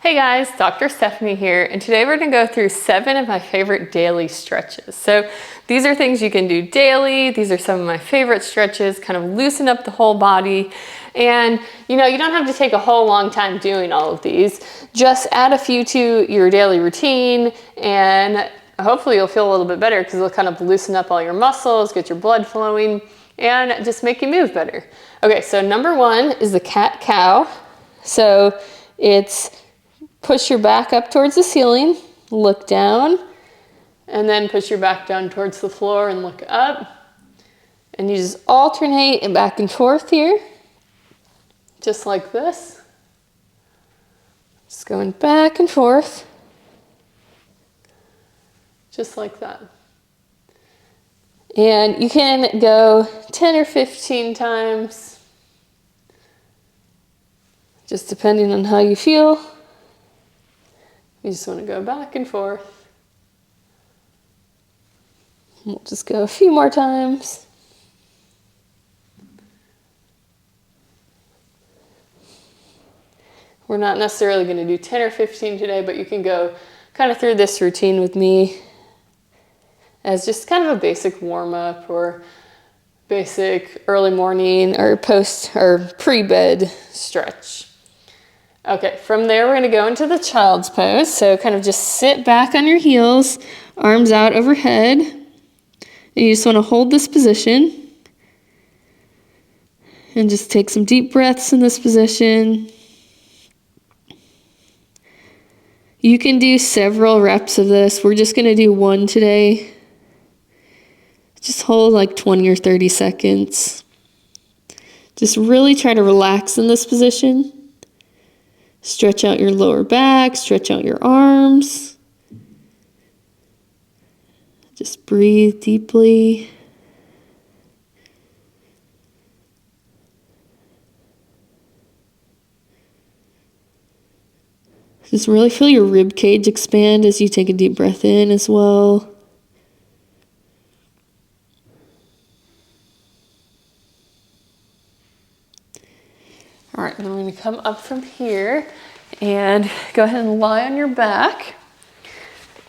Hey guys, Dr. Stephanie here, and today we're going to go through 7 of my favorite daily stretches. So these are things you can do daily. These are some of my favorite stretches, kind of loosen up the whole body. And you don't have to take a whole long time doing all of these. Just add a few to your daily routine and hopefully you'll feel a little bit better because it'll kind of loosen up all your muscles, get your blood flowing, and just make you move better. Okay, so number 1 is the cat-cow. So it's push your back up towards the ceiling, look down, and then push your back down towards the floor and look up. And you just alternate and back and forth here, just like this. Just going back and forth, just like that. And you can go 10 or 15 times, just depending on how you feel. You just want to go back and forth. We'll just go a few more times. We're not necessarily going to do 10 or 15 today, but you can go kind of through this routine with me as just kind of a basic warm-up or basic early morning or post or pre-bed stretch. Okay, from there we're going to go into the child's pose. So kind of just sit back on your heels, arms out overhead. And you just want to hold this position. And just take some deep breaths in this position. You can do several reps of this. We're just going to do 1 today. Just hold like 20 or 30 seconds. Just really try to relax in this position. Stretch out your lower back, stretch out your arms. Just breathe deeply. Just really feel your rib cage expand as you take a deep breath in as well. All right, then I'm going to come up from here and go ahead and lie on your back.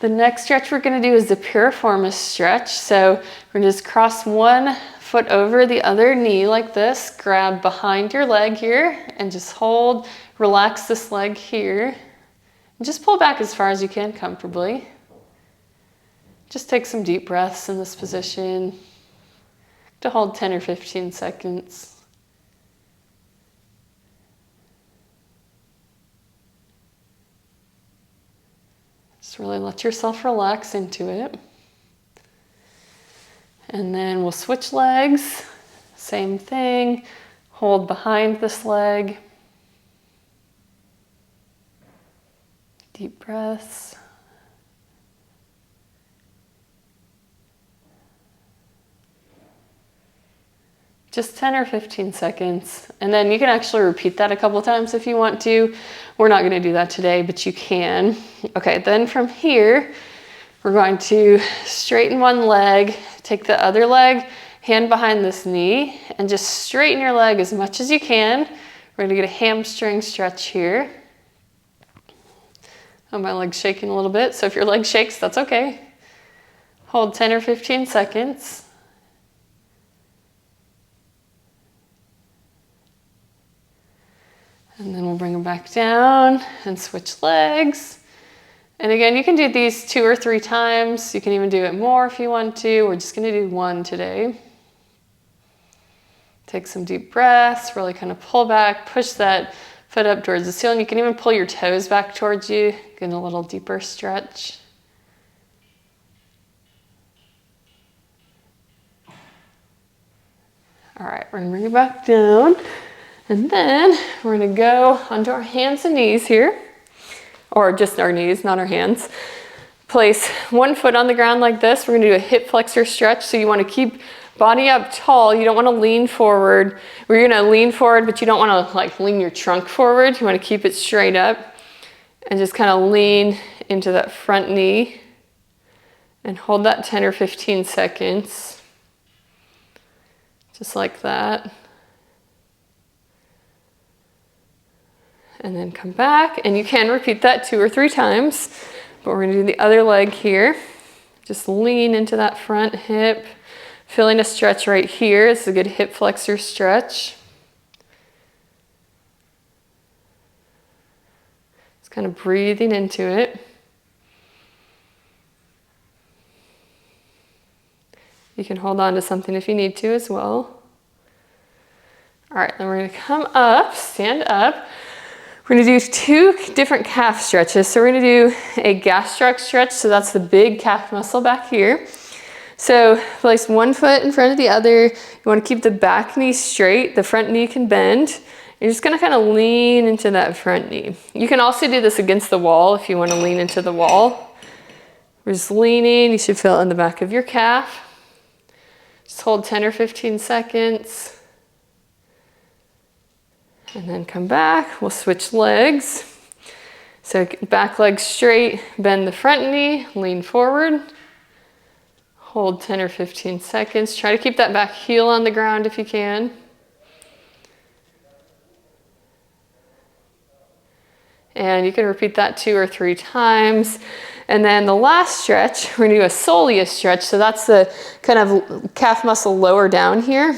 The next stretch we're going to do is the Piriformis stretch. So we're going to just cross one foot over the other knee like this, grab behind your leg here, and just hold, relax this leg here. And just pull back as far as you can comfortably. Just take some deep breaths in this position to hold 10 or 15 seconds. Just really let yourself relax into it. And then we'll switch legs. Same thing. Hold behind this leg. Deep breaths. Just 10 or 15 seconds. And then you can actually repeat that a couple of times if you want to. We're not going to do that today, but you can. Okay, then from here, we're going to straighten one leg, take the other leg, hand behind this knee, and just straighten your leg as much as you can. We're going to get a hamstring stretch here. Oh, my leg's shaking a little bit, so if your leg shakes, that's okay. Hold 10 or 15 seconds. And then we'll bring them back down and switch legs. And again, you can do these 2 or 3 times. You can even do it more if you want to. We're just going to do 1 today. Take some deep breaths, really kind of pull back, push that foot up towards the ceiling. You can even pull your toes back towards you, get a little deeper stretch. All right, we're going to bring it back down. And then we're going to go onto our hands and knees here, or just our knees, not our hands. Place one foot on the ground like this. We're going to do a hip flexor stretch. So you want to keep body up tall. You don't want to lean forward. We're going to lean forward, but you don't want to like lean your trunk forward. You want to keep it straight up and just kind of lean into that front knee and hold that 10 or 15 seconds. Just like that. and then come back. And you can repeat that 2 or 3 times, but we're gonna do the other leg here. Just lean into that front hip, feeling a stretch right here. This is a good hip flexor stretch. Just kind of breathing into it. You can hold on to something if you need to as well. All right, then we're gonna come up, stand up. We're gonna do 2 different calf stretches. So we're gonna do a gastroc stretch, so that's the big calf muscle back here. So place one foot in front of the other. You wanna keep the back knee straight, the front knee can bend. You're just gonna kind of lean into that front knee. You can also do this against the wall if you wanna lean into the wall. We're just leaning, you should feel it in the back of your calf. Just hold 10 or 15 seconds. And then come back, we'll switch legs. So back leg straight, bend the front knee, lean forward. Hold 10 or 15 seconds. Try to keep that back heel on the ground if you can. And you can repeat that 2 or 3 times. And then the last stretch, we're gonna do a soleus stretch. So that's the kind of calf muscle lower down here.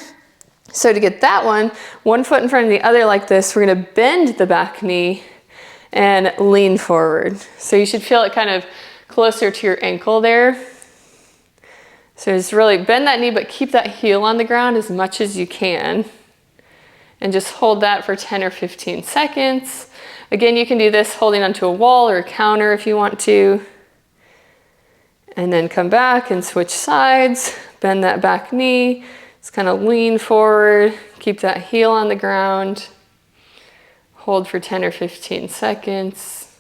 So to get that one foot in front of the other like this, we're gonna bend the back knee and lean forward. So you should feel it kind of closer to your ankle there. So just really bend that knee, but keep that heel on the ground as much as you can. And just hold that for 10 or 15 seconds. Again, you can do this holding onto a wall or a counter if you want to. And then come back and switch sides, bend that back knee. Just kind of lean forward, keep that heel on the ground, hold for 10 or 15 seconds.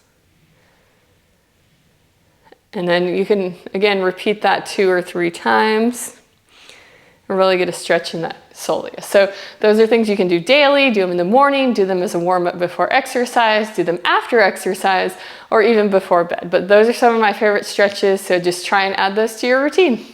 And then you can, again, repeat that 2 or 3 times and really get a stretch in that soleus. So those are things you can do daily, do them in the morning, do them as a warm-up before exercise, do them after exercise, or even before bed. But those are some of my favorite stretches, so just try and add those to your routine.